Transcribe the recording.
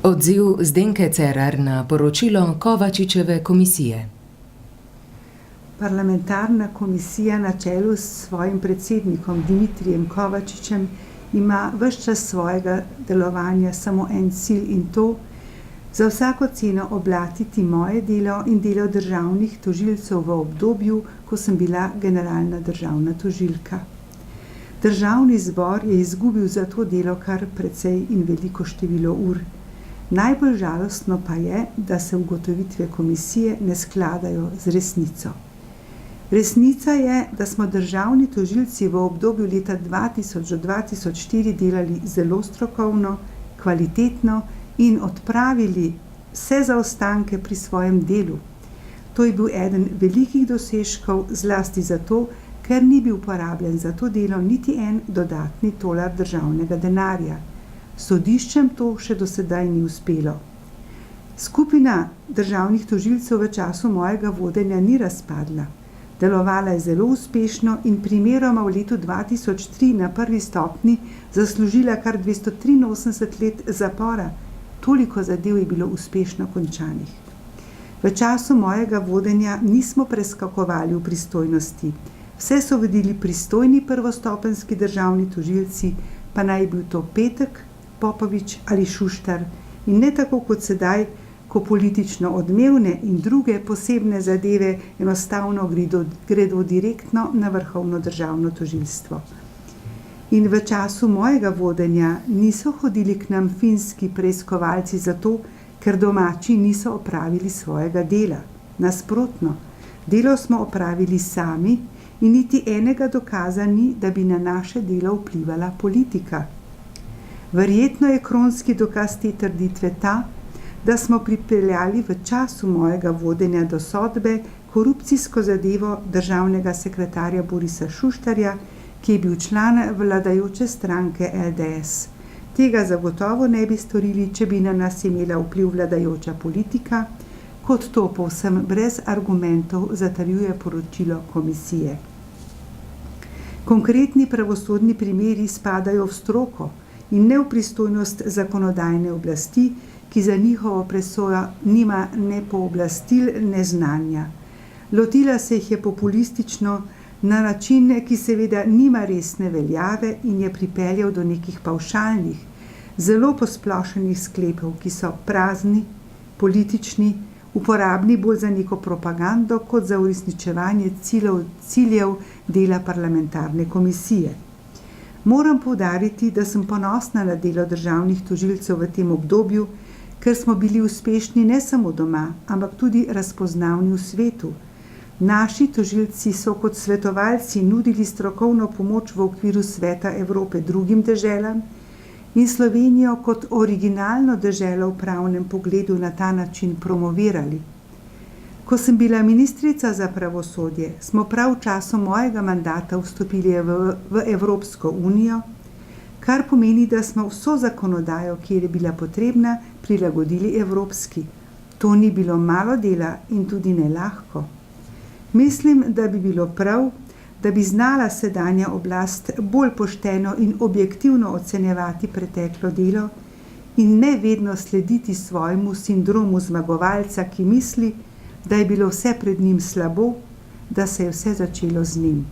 Odziv Zdenke Cerar na poročilo Kovačičeve komisije. Parlamentarna komisija na čelu s svojim predsednikom Dimitrijem Kovačičem ima ves čas svojega delovanja samo en cilj, in to za vsako ceno oblatiti moje delo in delo državnih tožilcev v obdobju, ko sem bila generalna državna tožilka. Državni zbor je izgubil za to delo kar precej in veliko število ur. Najbolj žalostno pa je, da se ugotovitve komisije ne skladajo z resnico. Resnica je, da smo državni tožilci v obdobju leta 2000 do 2004 delali zelo strokovno, kvalitetno in odpravili vse zaostanke pri svojem delu. To je bil eden velikih dosežkov, zlasti zato, ker ni bil porabljen za to delo niti en dodatni tolar državnega denarja. Sodiščem to še do sedaj ni uspelo. Skupina državnih tožilcev v času mojega vodenja ni razpadla. Delovala je zelo uspešno in primeroma v letu 2003 na prvi stopnji zaslužila kar 283 let zapora. Toliko zadev je bilo uspešno končanih. V času mojega vodenja nismo preskakovali v pristojnosti. Vse so vodili pristojni prvostopenjski državni tožilci, pa naj bil to Petek, Popovič ali Šuštar, in ne tako kot sedaj, ko politično odmevne in druge posebne zadeve enostavno gredo direktno na vrhovno državno tožilstvo. In v času mojega vodenja niso hodili k nam finski preiskovalci zato, ker domači niso opravili svojega dela. Nasprotno, delo smo opravili sami in niti enega dokaza ni, da bi na naše delo vplivala politika. Verjetno je kronski dokaz te trditve ta, da smo pripeljali v času mojega vodenja do sodbe korupcijsko zadevo državnega sekretarja Borisa Šuštarja, ki je bil član vladajoče stranke LDS. Tega zagotovo ne bi storili, če bi na nas imela vpliv vladajoča politika, kot to povsem brez argumentov zatrjuje poročilo komisije. Konkretni pravosodni primeri spadajo v stroko in ne v pristojnost zakonodajne oblasti, ki za njihovo presojo nima ne pooblastil, ne znanja. Lotila se jih je populistično na način, ki seveda nima resne veljave in je pripeljal do nekih pavšalnih, zelo posplošenih sklepov, ki so prazni, politični, uporabni bolj za neko propagando, kot za uresničevanje ciljev dela parlamentarne komisije. Moram poudariti, da sem ponosna na delo državnih tožilcev v tem obdobju, ker smo bili uspešni ne samo doma, ampak tudi razpoznavni v svetu. Naši tožilci so kot svetovalci nudili strokovno pomoč v okviru Sveta Evrope drugim deželam in Slovenijo kot originalno deželo v pravnem pogledu na ta način promovirali. Ko sem bila ministrica za pravosodje, smo prav v času mojega mandata vstopili v Evropsko unijo, kar pomeni, da smo vso zakonodajo, ki je bila potrebna, prilagodili evropski. To ni bilo malo dela in tudi ne lahko. Mislim, da bi bilo prav, da bi znala sedanja oblast bolj pošteno in objektivno ocenjevati preteklo delo in ne vedno slediti svojemu sindromu zmagovalca, ki misli, da je bilo vse pred njim slabo, da se je vse začelo z njim.